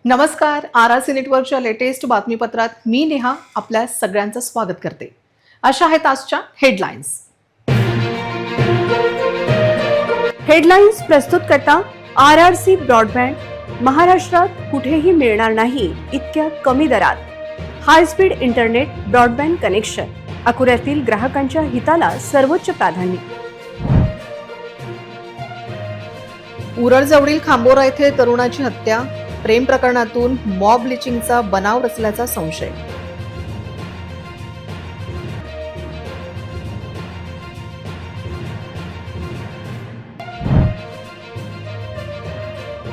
नमस्कार. RRC नेटवर्कच्या latest बातमीपत्रात मी नेहा आपल्या सगळ्यांचं स्वागत करते. अशा आहेत आजच्या हेडलाईन्स. हेडलाईन्स प्रस्तुत करता RRC ब्रॉडबँड. महाराष्ट्रात कुठेही मिळणार नाही इतक्या कमी दरात high speed internet broadband connection. अकोल्यातील ग्राहकांच्या हिताला सर्वोच्च प्राधान्य. उरळजवळील खांबोरा येथे तरुणाची हत्या. प्रेम प्रकरणातून मॉब लिचिंगचा बनाव रचल्याचा संशय.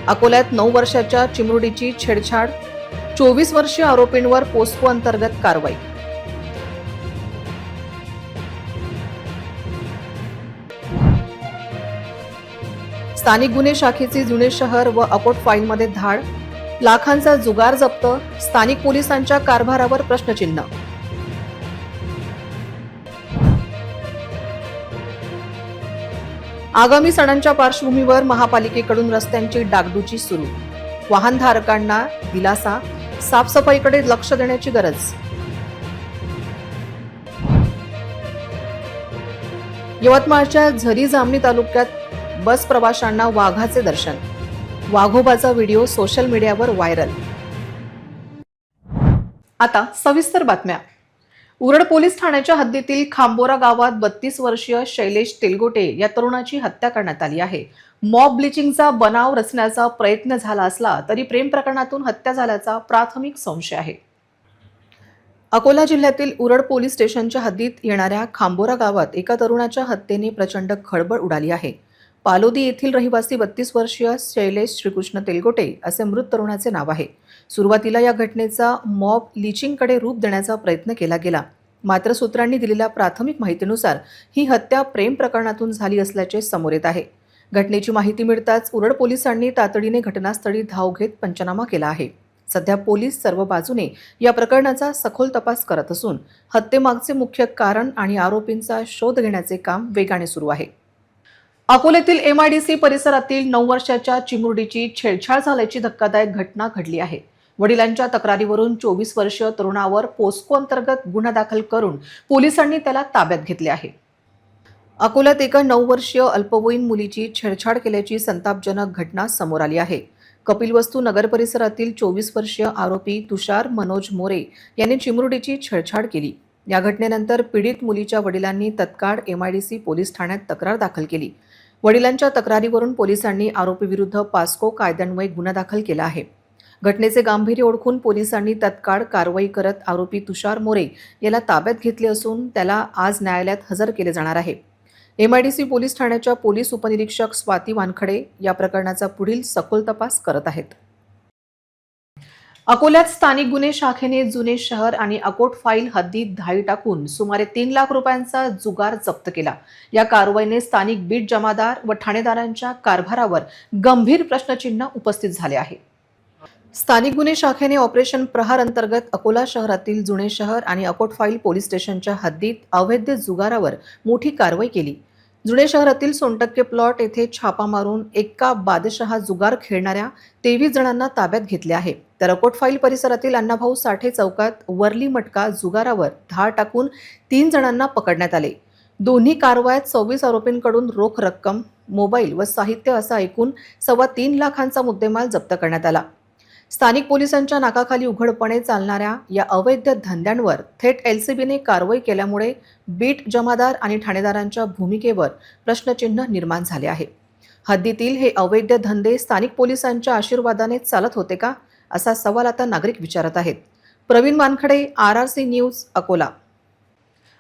अकोल्यात 9 वर्षाच्या चिमुरडीची छेडछाड. 24 वर्षीय आरोपींवर पोस्को अंतर्गत कारवाई. स्थानिक गुन्हे शाखेची जुने शहर व अकोट फाईलमध्ये धाड. लाखांचा जुगार जप्त. स्थानिक पोलिसांच्या कारभारावर प्रश्नचिन्ह. आगामी सणांच्या पार्श्वभूमीवर महापालिकेकडून रस्त्यांची डागडुजी सुरू. वाहनधारकांना दिलासा. साफसफाईकडे लक्ष देण्याची गरज. यवतमाळच्या झरी जामणी तालुक्यात बस प्रवाशांना वाघाचे दर्शन. वाघोबाचा व्हिडिओ सोशल मीडियावर व्हायरल. आता सविस्तर बातम्या. उरळ पोलीस ठाण्याच्या हद्दीतील खांबोरा गावात 32 वर्षीय शैलेश तेलगोटे या तरुणाची हत्या करण्यात आली आहे. मॉब ब्लिचिंगचा बनाव रचण्याचा प्रयत्न झाला असला तरी प्रेम प्रकरणातून हत्या झाल्याचा प्राथमिक संशय आहे. अकोला जिल्ह्यातील उरळ पोलीस स्टेशनच्या हद्दीत येणाऱ्या खांबोरा गावात एका तरुणाच्या हत्येने प्रचंड खळबळ उडाली आहे. पालोदी येथील रहिवासी 32 वर्षीय शैलेश श्रीकृष्ण तेलगोटे असे मृत तरुणाचे नाव आहे. सुरुवातीला या घटनेचा मॉब लिचिंगकडे रूप देण्याचा प्रयत्न केला गेला. मात्र सूत्रांनी दिलेल्या प्राथमिक माहितीनुसार ही हत्या प्रेम प्रकरणातून झाली असल्याचे समोर येत आहे. घटनेची माहिती मिळताच उरळ पोलिसांनी तातडीने घटनास्थळी धाव घेत पंचनामा केला आहे. सध्या पोलीस सर्व बाजूने या प्रकरणाचा सखोल तपास करत असून हत्येमागचे मुख्य कारण आणि आरोपींचा शोध घेण्याचे काम वेगाने सुरू आहे. अकोल्यातील MIDC परिसरातील 9 वर्षाच्या चिमुरडीची छेडछाड झाल्याची धक्कादायक घटना घडली आहे. वडिलांच्या तक्रारीवरून 24 वर्षीय तरुणावर पोस्को अंतर्गत गुन्हा दाखल करून पोलिसांनी त्याला ताब्यात घेतले आहे. अकोल्यात एका 9 वर्षीय अल्पवयीन मुलीची छेडछाड केल्याची संतापजनक घटना समोर आली आहे. कपिलवस्तू नगर परिसरातील 24 वर्षीय आरोपी तुषार मनोज मोरे यांनी चिमुरडीची छेडछाड केली. या घटनेनंतर पीडित मुलीच्या वडिलांनी तत्काळ MIDC पोलीस ठाण्यात तक्रार दाखल केली. वडिलांच्या तक्रारीवरून पोलिसांनी आरोपीविरुद्ध पास्को कायद्यान्वये गुन्हा दाखल केला आहे. घटनेचे गांभीर्य ओळखून पोलिसांनी तत्काळ कारवाई करत आरोपी तुषार मोरे याला ताब्यात घेतले असून त्याला आज न्यायालयात हजर केले जाणार आहे. MIDC पोलीस ठाण्याच्या पोलीस उपनिरीक्षक स्वाती वानखडे या प्रकरणाचा पुढील सखोल तपास करत आहेत. अकोल्यात स्थानिक गुन्हे शाखेने जुने शहर आणि अकोट फाईल हद्दीत धाडी टाकून सुमारे 3 लाख रुपयांचा जुगार जप्त केला. या कारवाईने स्थानिक बीट जमादार व ठाणेदारांच्या कारभारावर गंभीर प्रश्नचिन्ह उपस्थित झाले आहे. स्थानिक गुन्हे शाखेने ऑपरेशन प्रहार अंतर्गत अकोला शहरातील जुने शहर आणि अकोट फाईल पोलीस स्टेशनच्या हद्दीत अवैध जुगारावर मोठी कारवाई केली. जुने शहरातील सोनटक्के प्लॉट येथे छापा मारून एक्का बादशहा जुगार खेळणाऱ्या 23 जणांना ताब्यात घेतले आहे. तर अकोट फाईल परिसरातील अण्णाभाऊ साठे चौकात वरली मटका जुगारावर धाड टाकून 3 जणांना पकडण्यात आले. दोन्ही कारवायात 26 आरोपींकडून रोख रक्कम, मोबाईल व साहित्य असा एकूण 3.25 लाखांचा मुद्देमाल जप्त करण्यात आला. स्थानिक पोलिसांच्या नाकाखाली उघडपणे चालणाऱ्या या अवैध धंद्यांवर थेट LCBने कारवाई केल्यामुळे बीट जमादार आणि ठाणेदारांच्या भूमिकेवर प्रश्नचिन्ह निर्माण झाले आहे. हद्दीतील हे अवैध धंदे स्थानिक पोलिसांच्या आशीर्वादाने चालत होते का, असा सवाल आता नागरिक विचारत आहेत. Praveen Wankhede, RRC news, Akola.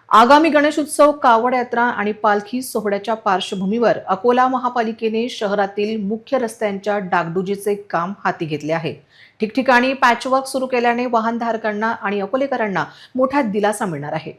आगामी गणेशोत्सव, कावड यात्रा आणि पालखी सोहळ्याच्या पार्श्वभूमीवर अकोला महापालिकेने शहरातील मुख्य रस्त्यांच्या डागडुजीचे काम हाती घेतले आहे. ठिकठिकाणी पॅचवर्क सुरू केल्याने वाहनधारकांना आणि अकोलेकरांना मोठा दिलासा मिळणार आहे.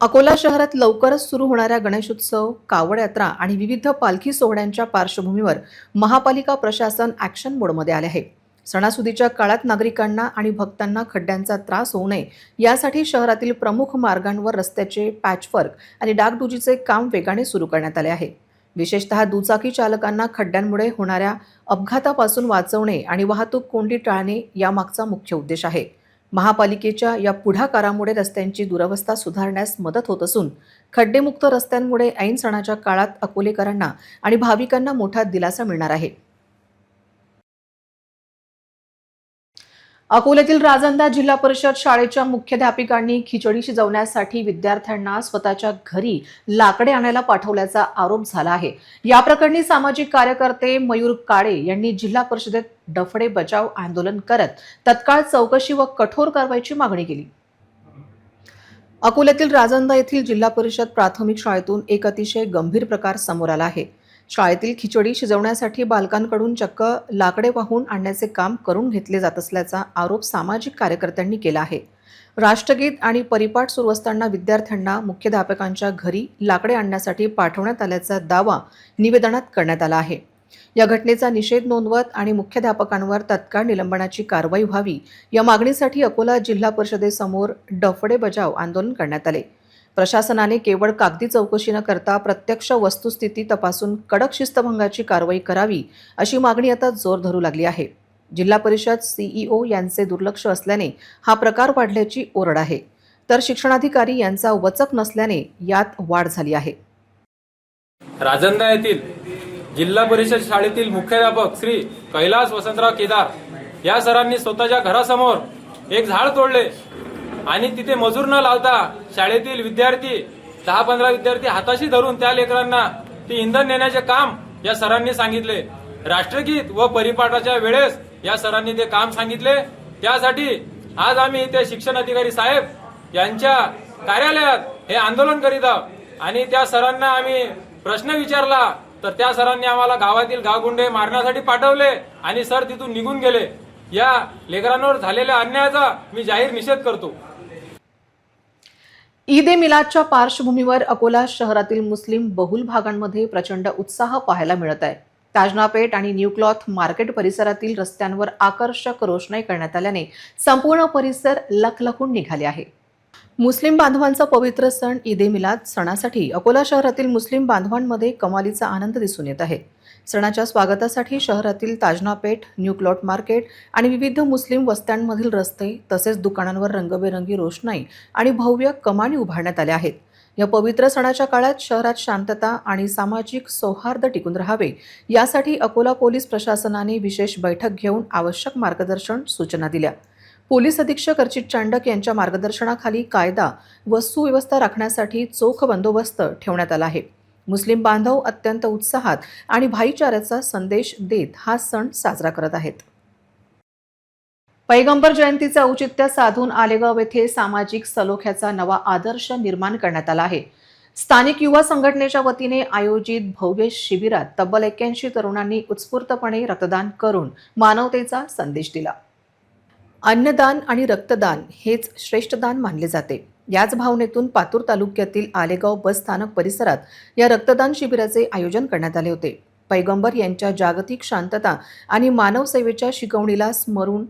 अकोला शहरात लवकरच सुरू होणाऱ्या गणेशोत्सव, कावड यात्रा आणि विविध पालखी सोहळ्यांच्या पार्श्वभूमीवर महापालिका प्रशासन ॲक्शन मोडमध्ये आले आहे. सणासुदीच्या काळात नागरिकांना आणि भक्तांना खड्ड्यांचा त्रास होऊ नये यासाठी शहरातील प्रमुख मार्गांवर रस्त्याचे पॅचवर्क आणि डागडुजीचे काम वेगाने सुरू करण्यात आले आहे. विशेषतः दुचाकी चालकांना खड्ड्यांमुळे होणाऱ्या अपघातापासून वाचवणे आणि वाहतूक कोंडी टाळणे यामागचा मुख्य उद्देश आहे. महापालिकेच्या या पुढाकारामुळे रस्त्यांची दुरवस्था सुधारण्यास मदत होत असून खड्डेमुक्त रस्त्यांमुळे ऐन सणाच्या काळात अकोलेकरांना आणि भाविकांना मोठा दिलासा मिळणार आहे. अकोल्यातील राजंदा जिल्हा परिषद शाळेच्या मुख्याध्यापिकांनी खिचडी शिजवण्यासाठी विद्यार्थ्यांना स्वतःच्या घरी लाकडे आणायला पाठवल्याचा आरोप झाला आहे. या प्रकरणी सामाजिक कार्यकर्ते मयूर काळे यांनी जिल्हा परिषदेत डफडे बचाव आंदोलन करत तत्काळ चौकशी व कठोर कारवाईची मागणी केली. अकोल्यातील राजंदा येथील जिल्हा परिषद प्राथमिक शाळेतून एक अतिशय गंभीर प्रकार समोर आला आहे. शाळेतील खिचडी शिजवण्यासाठी बालकांकडून चक्क लाकडे वाहून आणण्याचे काम करून घेतले जात असल्याचा आरोप सामाजिक कार्यकर्त्यांनी केला आहे. राष्ट्रगीत आणि परिपाठ सुरू असताना विद्यार्थ्यांना मुख्याध्यापकांच्या घरी लाकडे आणण्यासाठी पाठवण्यात आल्याचा दावा निवेदनात करण्यात आला आहे. या घटनेचा निषेध नोंदवत आणि मुख्याध्यापकांवर तत्काळ निलंबनाची कारवाई व्हावी या मागणीसाठी अकोला जिल्हा परिषदेसमोर डफडे बजाव आंदोलन करण्यात आले. प्रशासनाने केवळ कागदी चौकशी न करता प्रत्यक्ष वस्तुस्थिती तपासून कडक शिस्तभंगाची कारवाई करावी अशी मागणी आता जोर धरू लागली आहे. जिल्हा परिषद सीईओ यांचे दुर्लक्ष असल्याने हा प्रकार वाढल्याची ओरड आहे, तर शिक्षणाधिकारी यांचा वचक नसल्याने यात वाढ झाली आहे. राजंदा येथील जिल्हा परिषद शाळेतील मुख्याध्यापक श्री कैलास वसंतराव केदार या सरांनी स्वतःच्या घरासमोर एक झाड तोडले आणि तिथे मजूर न लावता शाळेतील विद्यार्थी 10-15 विद्यार्थी हाताशी धरून त्या लेकरांना ते इंधन नेण्याचे काम या सरांनी सांगितले. राष्ट्रगीत व परिपाठाच्या वेळेस या सरांनी ते काम सांगितले. त्यासाठी आज आम्ही इथे शिक्षण अधिकारी साहेब यांच्या कार्यालयात हे आंदोलन करीत आहोत आणि त्या सरांना आम्ही प्रश्न विचारला तर त्या सरांनी आम्हाला गावातील गावगुंडे मारण्यासाठी पाठवले आणि सर तिथून निघून गेले. या लेकरांवर झालेल्या अन्यायाचा मी जाहीर निषेध करतो. ईद ए मिलादच्या पार्श्वभूमीवर अकोला शहरातील मुस्लिम बहुल भागांमध्ये प्रचंड उत्साह पाहायला मिळत आहे. ताजनापेठ आणि न्यू क्लॉथ मार्केट परिसरातील रस्त्यांवर आकर्षक रोषणाई करण्यात आल्याने संपूर्ण परिसर लखलखून निघाले आहे. मुस्लिम बांधवांचा पवित्र सण ईद ए मिलाद सणासाठी अकोला शहरातील मुस्लिम बांधवांमध्ये कमालीचा आनंद दिसून येत आहे. सणाच्या स्वागतासाठी शहरातील ताजनापेठ, न्यू क्लॉथ मार्केट आणि विविध मुस्लिम वस्त्यांमधील रस्ते तसेच दुकानांवर रंगबेरंगी रोषणाई आणि भव्य कमानी उभारण्यात आल्या आहेत. या पवित्र सणाच्या काळात शहरात शांतता आणि सामाजिक सौहार्द टिकून राहावे यासाठी अकोला पोलीस प्रशासनाने विशेष बैठक घेऊन आवश्यक मार्गदर्शन सूचना दिल्या. पोलीस अधीक्षक अर्चित चांडक यांच्या मार्गदर्शनाखाली कायदा व सुव्यवस्था राखण्यासाठी चोख बंदोबस्त ठेवण्यात आला आहे. मुस्लिम बांधव अत्यंत उत्साहात आणि भाईचाऱ्याचा संदेश देत हा सण साजरा करत आहेत. पैगंबर जयंतीचे औचित्य साधून आलेगाव येथे सामाजिक सलोख्याचा नवा आदर्श निर्माण करण्यात आला आहे. स्थानिक युवा संघटनेच्या वतीने आयोजित भव्य शिबिरात तब्बल 81 तरुणांनी उत्स्फूर्तपणे रक्तदान करून मानवतेचा संदेश दिला. अन्नदान आणि रक्तदान हेच श्रेष्ठ दान मानले जाते. याच भावनेतून पातूर तालुक्यातील आलेगाव बस स्थानक परिसरात या रक्तदान शिबिराचे आयोजन करण्यात आले होते. पैगंबर यांच्या जागतिक शांतता आणि मानव सेवेच्या शिकवणीला स्मरून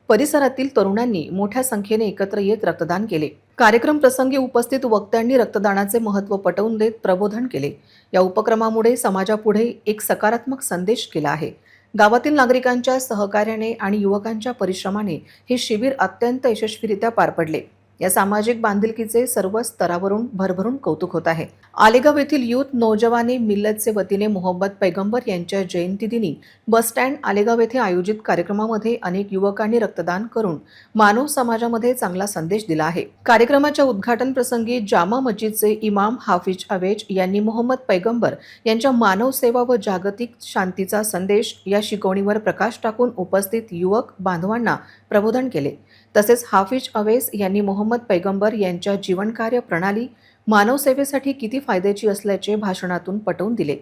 परिसरातील तरुणांनी मोठ्या संख्येने एकत्र येत रक्तदान केले. कार्यक्रम प्रसंगी उपस्थित वक्त्यांनी रक्तदानाचे महत्त्व पटवून देत प्रबोधन केले. या उपक्रमामुळे समाजापुढे एक सकारात्मक संदेश गेला आहे. गावातील नागरिकांच्या सहकार्याने आणि युवकांच्या परिश्रमाने हे शिबिर अत्यंत यशस्वीरित्या पार पडले. या सामाजिक बांधिलकीचे सर्व स्तरावरून भरभरून कौतुक होत आहे. आलेगाव येथील युथ नौजवाने मिल्लतचे वतीने मोहम्मद पैगंबर यांच्या जयंतीदिनी बस स्टँड आलेगाव येथे आयोजित कार्यक्रमामध्ये अनेक युवकांनी रक्तदान करून मानव समाजामध्ये चांगला संदेश दिला आहे. कार्यक्रमाच्या उद्घाटन प्रसंगी जामा मस्जिदचे इमाम हाफिज अवेज यांनी मोहम्मद पैगंबर यांच्या मानव सेवा व जागतिक शांतीचा संदेश या शिकवणीवर प्रकाश टाकून उपस्थित युवक बांधवांना प्रबोधन केले. तसेच हाफिज अवेस यांनी मोहम्मद पैगंबर यांच्या जीवनकार्य प्रणाली मानव सेवेसाठी किती फायद्याची असल्याचे भाषणातून पटवून दिले.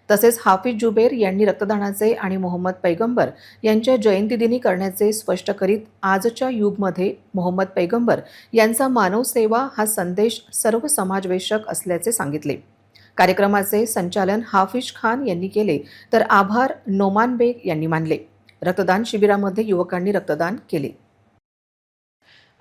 तसेच हाफिज जुबेर यांनी रक्तदानाचे आणि मोहम्मद पैगंबर यांच्या जयंतीदिनी करण्याचे स्पष्ट करीत आजच्या युगमध्ये मोहम्मद पैगंबर यांचा मानव सेवा हा संदेश सर्व समाजवेशक असल्याचे सांगितले. कार्यक्रमाचे संचालन हाफिज खान यांनी केले तर आभार नोमान बेग यांनी मानले. रक्तदान शिबिरामध्ये युवकांनी रक्तदान केले.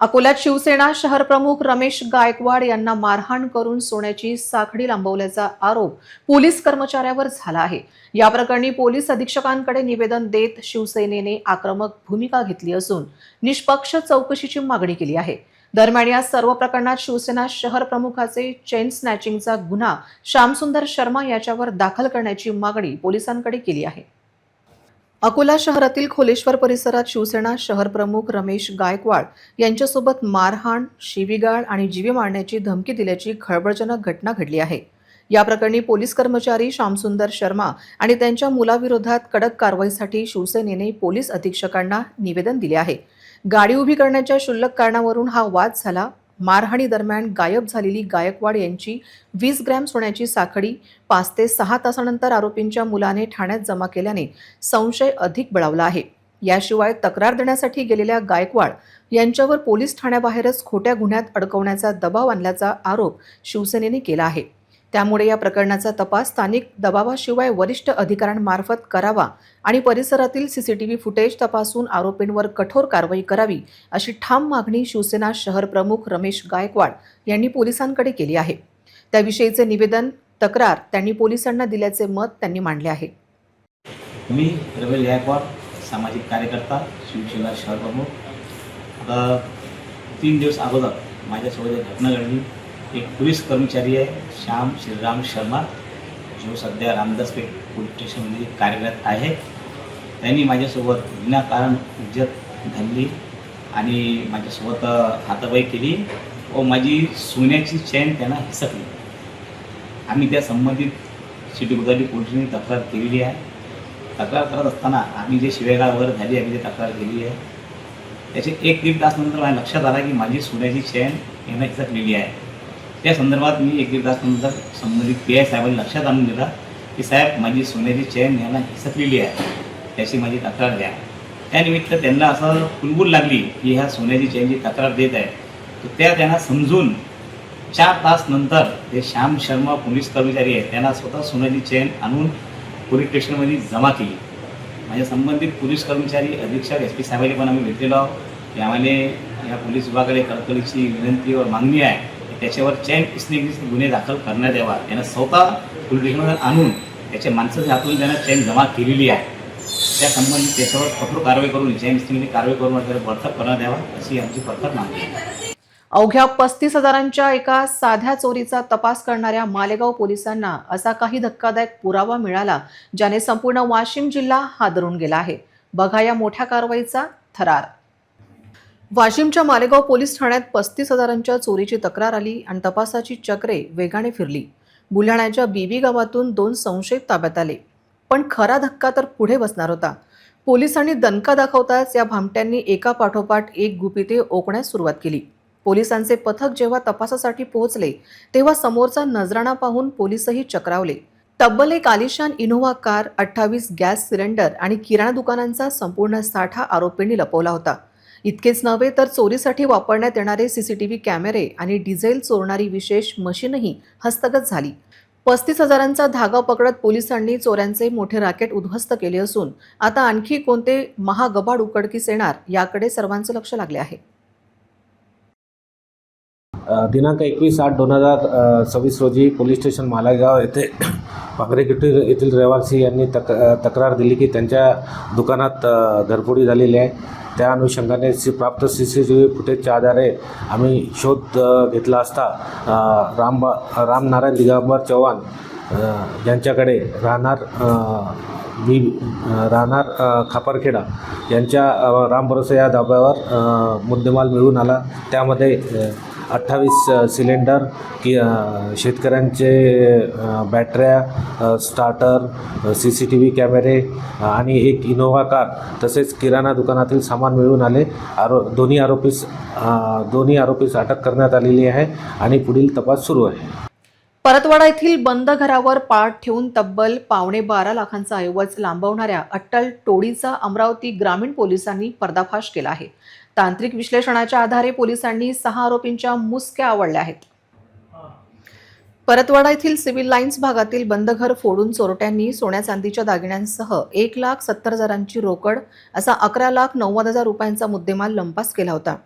अकोल्यात शिवसेना शहर प्रमुख रमेश गायकवाड यांना मारहाण करून सोन्याची साखळी लांबवल्याचा आरोप पोलीस कर्मचाऱ्यावर झाला आहे। या प्रकरणी पोलीस अधीक्षकांकडे निवेदन देत शिवसेनेने आक्रमक भूमिका घेतली असून निष्पक्ष चौकशीची मागणी केली आहे। दरम्यान या सर्व प्रकरणात शिवसेना शहर प्रमुखाचे चेन स्नॅचिंगचा गुन्हा श्यामसुंदर शर्मा याच्यावर दाखल करण्याची मागणी पोलिसांकडे केली आहे। अकोला शहरातील खोलेश्वर परिसरात शिवसेना शहर प्रमुख रमेश गायकवाड यांच्यासोबत मारहाण, शिवीगाळ आणि जीवे मारण्याची धमकी दिल्याची खळबळजनक घटना घडली आहे। या प्रकरणी पोलीस कर्मचारी श्यामसुंदर शर्मा आणि त्यांच्या मुलाविरोधात कडक कारवाईसाठी शिवसेनेने पोलीस अधीक्षकांना निवेदन दिले आहे। गाडी उभी करण्याच्या क्षुल्लक कारणावरून हा वाद झाला। मारहाणी दरम्यान गायब झालेली गायकवाड यांची 20 ग्रॅम सोन्याची साखळी 5 ते 6 तासानंतर आरोपींच्या मुलाने ठाण्यात जमा केल्याने संशय अधिक बळावला आहे। याशिवाय तक्रार देण्यासाठी गेलेल्या गायकवाड यांच्यावर पोलीस ठाण्याबाहेरच खोट्या गुन्ह्यात अडकवण्याचा दबाव आणल्याचा आरोप शिवसेनेने केला आहे। त्यामुळे या प्रकरणाचा तपास स्थानिक दबावाशिवाय वरिष्ठ अधिकाऱ्यांमार्फत करावा आणि परिसरातील सीसीटीव्ही फुटेज तपासून आरोपींवर कठोर कारवाई करावी अशी ठाम मागणी शिवसेना शहर प्रमुख रमेश गायकवाड यांनी पोलिसांकडे केली आहे। त्याविषयीचे निवेदन तक्रार त्यांनी पोलिसांना दिल्याचे मत त्यांनी मांडले आहे। मी रमेश गायकवाड, सामाजिक कार्यकर्ता, शिवसेना शहर प्रमुख। आता 3 दिवस अगोदर माझ्यासोबत एक घटना घडली। एक पोलीस कर्मचारी आहे श्याम श्रीराम शर्मा, जो सध्या रामदासपेठ पोलीस स्टेशनमध्ये कार्यरत आहे। त्यांनी माझ्यासोबत विनाकारण इज्जत घालली आणि माझ्यासोबत हातापाई केली व माझी सोन्याची चेन त्यांना हिसकली। आम्ही त्या संबंधित सिटी गुजराती पोलिसांनी तक्रार केलेली आहे। तक्रार करत असताना आम्ही जे शिवेगाळ वगैरे झाली आम्ही जे तक्रार केली आहे त्याचे 1-1.5 तास नंतर माझ्या लक्षात आला की माझी सोन्याची चेन यांना हिसकलेली आहे। त्या संदर्भात मी 1-1.5 तास नंतर संबंधित PI साहेबांनी लक्षात आणून दिला की साहेब माझी सोन्याची चेन यांना हिसकलेली आहे, त्याची माझी तक्रार द्या। त्यानिमित्त त्यांना असं कुलबुल लागली की ह्या सोन्याची चेनची तक्रार देत आहे, तर त्यांना समजून 4 तास नंतर ते श्याम शर्मा पोलीस कर्मचारी आहेत त्यांना स्वतः सोन्याची चेन आणून पोलीस स्टेशनमध्ये जमा केली। माझ्या संबंधित पोलीस कर्मचारी अधीक्षक SP साहेबांनी पण आम्ही भेटलेलो आहोत की आम्हाला या पोलीस विभागाकडे कळकळीची विनंती व मागणी आहे की त्याच्यावर चेन स्नॅचिंगचे गुन्हे दाखल करण्यात यावा। त्यांना स्वतः पोलीस स्टेशनवर आणून त्याच्या माणसाच्या हातून त्यांना चेन जमा केलेली आहे। त्या संबंधित त्याच्यावर कठोर कारवाई करून चेन स्नॅचिंगची कारवाई करून त्याला बडतर्फ करण्यात यावा अशी आमची प्रखर मागणी आहे। अवघ्या 35,000च्या एका साध्या चोरीचा तपास करणाऱ्या मालेगाव पोलिसांना असा काही धक्कादायक पुरावा मिळाला ज्याने संपूर्ण वाशिम जिल्हा हादरून गेला आहे। बघा या मोठ्या कारवाईचा थरार। वाशिमच्या मालेगाव पोलीस ठाण्यात 35,000च्या चोरीची तक्रार आली आणि तपासाची चक्रे वेगाने फिरली। बुलढाण्याच्या बीबी गावातून 2 संशयित ताब्यात आले, पण खरा धक्का तर पुढे बसणार होता। पोलिसांनी दणका दाखवताच या भामट्यांनी एका पाठोपाठ एक गुपिते ओकण्यास सुरुवात केली। पोलिसांचे पथक जेव्हा तपासासाठी पोहोचले तेव्हा समोरचा नजराणा पाहून पोलीसही चक्रावले। तब्बल एक आलिशान इनोव्हा कार, 28 गॅस सिलेंडर आणि किराणा दुकानांचा संपूर्ण साठा आरोपींनी लपवला होता। इतकेच नव्हे तर चोरीसाठी वापरण्यात येणारे CCTV कॅमेरे आणि डिझेल चोरणारी विशेष मशीनही हस्तगत झाली। 35,000चा धागा पकडत पोलिसांनी चोऱ्यांचे मोठे रॅकेट उद्ध्वस्त केले असून आता आणखी कोणते महागबाड उघडकीस येणार याकडे सर्वांचे लक्ष लागले आहे। दिनांक 21/8/2026 रोजी पोलीस स्टेशन मालेगाव येथे पांगरेगिट्टी येथील रहिवासी यांनी तक्रार दिली की त्यांच्या दुकानात घरफोडी झालेली आहे। त्या अनुषंगाने प्राप्त CCTV फुटेजच्या आधारे आम्ही शोध घेतला असता रामनारायण दिगंबर चव्हाण यांच्याकडे राहणार खापरखेडा यांच्या रामभरोसा या धाब्यावर मुद्देमाल मिळून आला। त्यामध्ये 28 सिलेंडर शेतकऱ्यांचे बॅटऱ्या, स्टार्टर, CCTV कॅमेरे आणि एक इनोव्हा कार तसेच किराणा दुकानातील सामान मिळून आले। दोन्ही आरोपीस अटक करण्यात आलेली आहे आणि पुढील तपास सुरू आहे। परतवाडा येथील बंद घरावर पाठ ठेवून तब्बल 12.25 लाखांचा ऐवज लांबवणाऱ्या अट्टल टोळीचा अमरावती ग्रामीण पोलिसांनी पर्दाफाश केला आहे। तांत्रिक विश्लेषणाच्या आधारे पोलिसांनी 6 आरोपींच्या मुसक्या आवळल्या आहेत। परतवाडा येथील सिव्हिल लाईन्स भागातील बंद घर फोडून चोरट्यांनी सोन्या चांदीच्या दागिन्यांसह 1,70,000ची रोकड असा 11,90,000 रुपयांचा मुद्देमाल लंपास केला होता।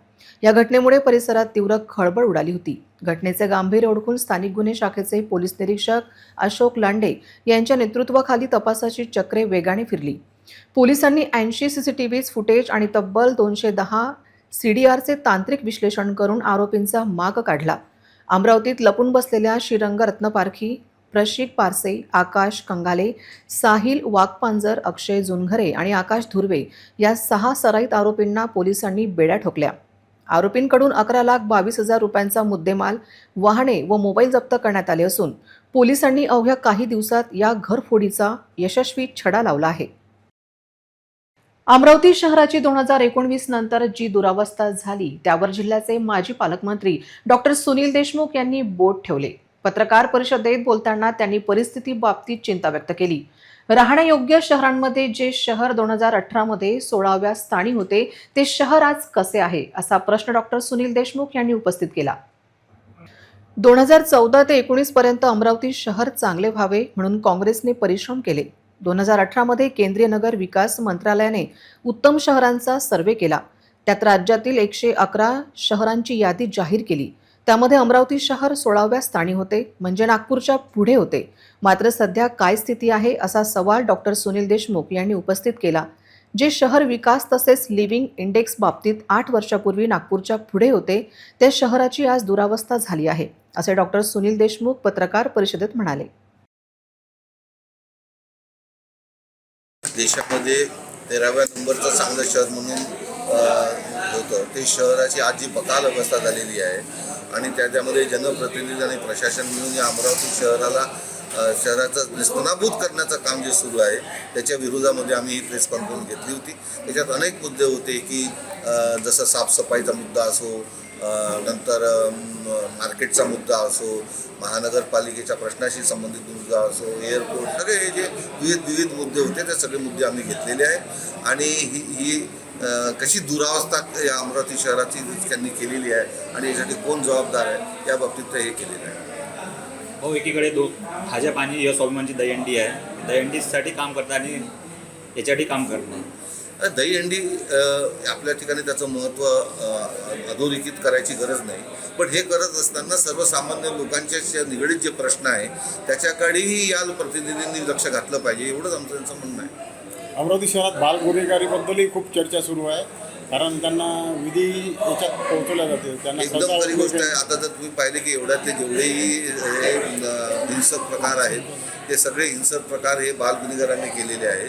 या घटनेमुळे परिसरात तीव्र खळबळ उडाली होती. घटनेचे गांभीर्य ओळखून स्थानिक गुन्हे शाखेचे पोलीस निरीक्षक अशोक लांडे यांच्या नेतृत्वाखाली तपासाची चक्रे वेगाने फिरली. पोलिसांनी 80 सीसीटीव्ही फुटेज आणि तब्बल 210 CDRचे तांत्रिक विश्लेषण करून आरोपींचा माग काढला. अमरावतीत लपून बसलेल्या श्रीरंग रत्नपारखी, प्रशिक पारसे, आकाश कंगाले, साहिल वाघपांजर, अक्षय जुनघरे आणि आकाश धुर्वे या 6 सराईत आरोपींना पोलिसांनी बेड्या ठोकल्या. आरोपींकडून 11,22,000 रुपयांचा मुद्देमाल, वाहने व मोबाईल जप्त करण्यात आले असून पोलिसांनी अवघ्या काही दिवसात या घरफोडीचा यशस्वी छडा लावला आहे. अमरावती शहराची 2019 नंतर जी दुरावस्था झाली त्यावर जिल्ह्याचे माजी पालकमंत्री डॉक्टर सुनील देशमुख यांनी बोट ठेवले. पत्रकार परिषदेत बोलताना त्यांनी परिस्थितीबाबतीत चिंता व्यक्त केली. राहण्यायोग्य शहरांमध्ये जे शहर 2018 मध्ये 16व्या स्थानी होते ते शहर आज कसे आहे असा प्रश्न डॉक्टर सुनील देशमुख यांनी उपस्थित केला. 2014 ते 19 पर्यंत अमरावती शहर चांगले व्हावे म्हणून काँग्रेसने परिश्रम केले. 2018 मध्ये केंद्रीय नगर विकास मंत्रालयाने उत्तम शहरांचा सर्वे केला. त्यात राज्यातील 111 शहरांची यादी जाहीर केली. त्यामध्ये अमरावती शहर 16व्या स्थानी होते, म्हणजे नागपूरच्या पुढे होते. मात्र सध्या काय स्थिती आहे असा सवाल डॉक्टर सुनील देशमुख यांनी उपस्थित केला. जे शहर विकास तसेच लिव्हिंग इंडेक्स बाबतीत 8 वर्षापूर्वी नागपूरच्या पुढे होते त्या शहराची आज दुरावस्था झाली आहे, असे डॉक्टर सुनील देशमुख पत्रकार परिषदेत म्हणाले. देशामध्ये 13व्या नंबरचं चांगलं शहर म्हणून होतं ते शहराची आज जी बकाल अवस्था झालेली आहे आणि त्यामध्ये जनप्रतिनिधी आणि प्रशासन मिळून या अमरावती शहराचं निस्तनाभूत करण्याचं काम जे सुरू आहे त्याच्या विरोधामध्ये आम्ही ही प्रेस कॉन्फरन्स घेतली होती. त्याच्यात अनेक मुद्दे होते की जसं साफसफाईचा मुद्दा असो, नंतर मार्केटचा मुद्दा असो, महानगरपालिकेच्या प्रश्नाशी संबंधित मुद्दा असो, एअरपोर्ट, सगळे हे जे विविध मुद्दे होते ते सगळे मुद्दे आम्ही घेतलेले आहेत. आणि ही कशी दुरावस्था या अमरावती शहराची त्यांनी केलेली आहे आणि यासाठी कोण जबाबदार आहे या बाबतीत हे केलेलं आहे. हो, एकीकडे भाजप आणि या स्वाभिमानची दहीहंडी आहे, दहीहंडीसाठी काम करतात आणि याच्यासाठी काम करतात. दहीहंडी आपल्या ठिकाणी त्याचं महत्त्व अधोरेखित करायची गरज नाही, पण हे करत असताना सर्वसामान्य लोकांच्या निगडीत जे प्रश्न आहे त्याच्याकडेही या प्रतिनिधींनी लक्ष घातलं पाहिजे, एवढंच आमचं त्यांचं म्हणणं आहे. अमरावती शहरात बाल गुन्हेगारीबद्दलही खूप चर्चा सुरू आहे, कारण त्यांना विधी याच्यात पोहोचवल्या जाते. त्यांना एकदम खरी गोष्ट आहे. आता जर तुम्ही पाहिले की एवढ्यातले जेवढेही हिंसक प्रकार आहेत ते सगळे हिंसक प्रकार हे बाल गुन्हेगारांनी केलेले आहे.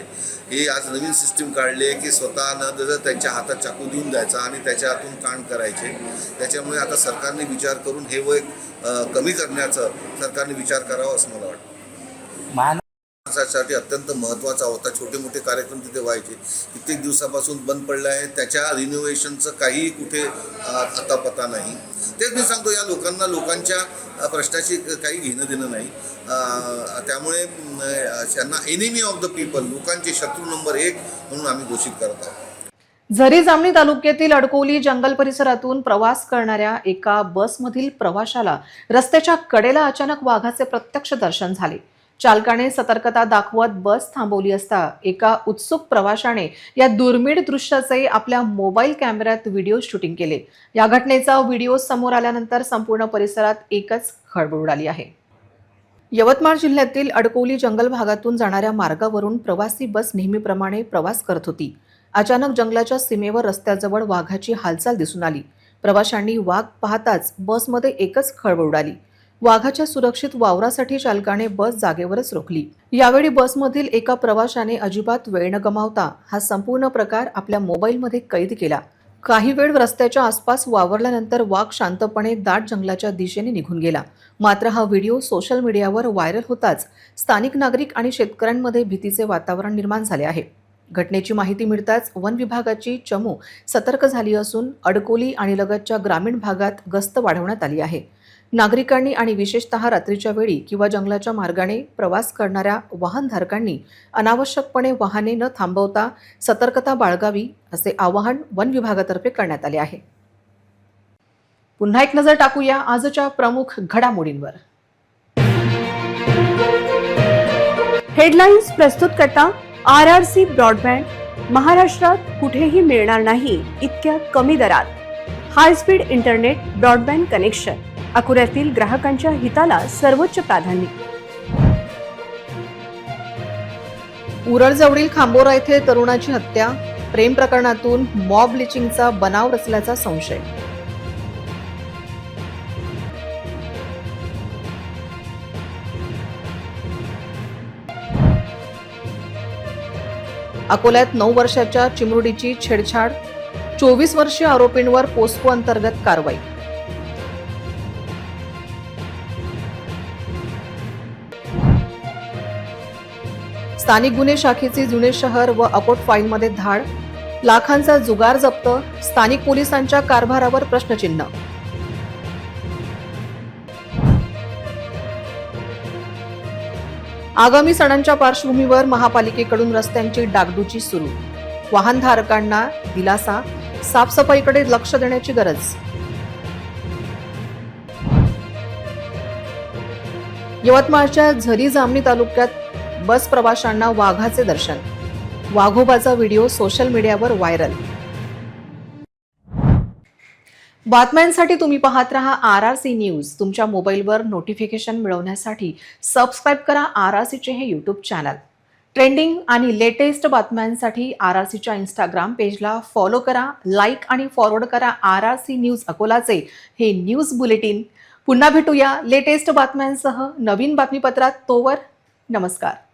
हे आज नवीन सिस्टीम काढली आहे की स्वतःनं जर त्यांच्या हातात चाकू देऊन द्यायचा आणि त्याच्या हातून कांड करायचे. त्याच्यामुळे आता सरकारने विचार करून हे वय कमी करण्याचा सरकारने विचार करावा असं मला वाटतं. साठी अत्यंत महत्त्वाचा होता. छोटे मोठे कार्यक्रम तिथे व्हायचे, कित्येक दिवसापासून बंद पडलं आहे. त्याच्या रिनोव्हेशनचं काही कुठे आता पता नाही. तेच मी सांगतो, या लोकांच्या प्रश्नाशी काही घेणं देणं नाही. त्यामुळे त्यांना एनिमी ऑफ द पीपल, लोकांचे शत्रू नंबर 1 म्हणून आम्ही घोषित करत आहोत. झरी जामणी तालुक्यातील अडकोली जंगल परिसरातून प्रवास करणाऱ्या एका बसमधील प्रवाशाला रस्त्याच्या कडेला अचानक वाघाचे प्रत्यक्ष दर्शन झाले. चालकाने सतर्कता दाखवत बस थांबवली असता एका उत्सुक प्रवाशाने या दुर्मिळ दृश्याचे आपल्या मोबाईल कॅमेऱ्यात व्हिडिओ शूटिंग केले. या घटनेचा व्हिडिओ समोर आल्यानंतर संपूर्ण परिसरात एकच खळबळ उडाली आहे. यवतमाळ जिल्ह्यातील अडकोली जंगल भागातून जाणाऱ्या मार्गावरून प्रवासी बस नेहमीप्रमाणे प्रवास करत होती. अचानक जंगलाच्या सीमेवर रस्त्याजवळ वाघाची हालचाल दिसून आली. प्रवाशांनी वाघ पाहताच बसमध्ये एकच खळबळ उडाली. वाघाच्या सुरक्षित वावरासाठी चालकाने बस जागेवरच रोखली. यावेळी बसमधील एका प्रवाशाने अजिबात वेळ न गमावता हा संपूर्ण प्रकार आपल्या मोबाईलमध्ये कैद केला. काही वेळ रस्त्याच्या आसपास वावरल्यानंतर वाघ शांतपणे दाट जंगलाच्या दिशेने निघून गेला. मात्र हा व्हिडिओ सोशल मीडियावर व्हायरल होताच स्थानिक नागरिक आणि शेतकऱ्यांमध्ये भीतीचे वातावरण निर्माण झाले आहे. घटनेची माहिती मिळताच वन विभागाची चमू सतर्क झाली असून अडकोली आणि लगतच्या ग्रामीण भागात गस्त वाढवण्यात आली आहे. नागरिकांनी आणि विशेषतः रात्रीच्या वेळी किंवा जंगलाच्या मार्गाने प्रवास करणाऱ्या वाहनधारकांनी अनावश्यकपणे वाहने न थांबवता सतर्कता बाळगावी असे आवाहन वन विभागातर्फे करण्यात आले आहे. पुन्हा एक नजर टाकूया आजच्या प्रमुख घडामोडींवर. हेडलाईन्स प्रस्तुत करता RRC ब्रॉडबँड. महाराष्ट्रात कुठेही मिळणार नाही इतक्या कमी दरात. High speed internet broadband connection. अकोल्यातील ग्राहकांच्या हिताला सर्वोच्च प्राधान्य. उरळजवळील खांबोरा येथे तरुणाची हत्या. प्रेम प्रकरणातून मॉब लिचिंगचा बनाव रचल्याचा संशय. अकोल्यात 9 वर्षाच्या चिमुरडीची छेडछाड. 24 वर्षीय आरोपींवर पोस्को अंतर्गत कारवाई. स्थानिक गुन्हे शाखेची जुने शहर व अकोट फाईलमध्ये धाड. लाखांचा जुगार जप्त. स्थानिक पोलिसांच्या कारभारावर प्रश्नचिन्ह. आगामी सणांच्या पार्श्वभूमीवर महापालिकेकडून रस्त्यांची डागडुजी सुरू. वाहनधारकांना दिलासा. साफसफाईकडे लक्ष देण्याची गरज. यवतमाळच्या झरी जामणी तालुक्यात बस प्रवाशांना वाघाचे दर्शन. वाघोबाचा व्हिडिओ सोशल मीडियावर व्हायरल. बातम्यांसाठी तुम्ही पाहत रहा RRC न्यूज. तुमच्या मोबाईलवर नोटिफिकेशन मिळवण्यासाठी सबस्क्राईब करा RRCचे हे यूट्यूब चॅनल. ट्रेंडिंग आणि लेटेस्ट बातम्यांसाठी RRCच्या इंस्टाग्राम पेजला फॉलो करा, लाईक आणि फॉरवर्ड करा RRC न्यूज अकोलाचे हे न्यूज बुलेटिन. पुन्हा भेटूया लेटेस्ट बातम्यांसह नवीन बातमीपत्रात. तोवर नमस्कार.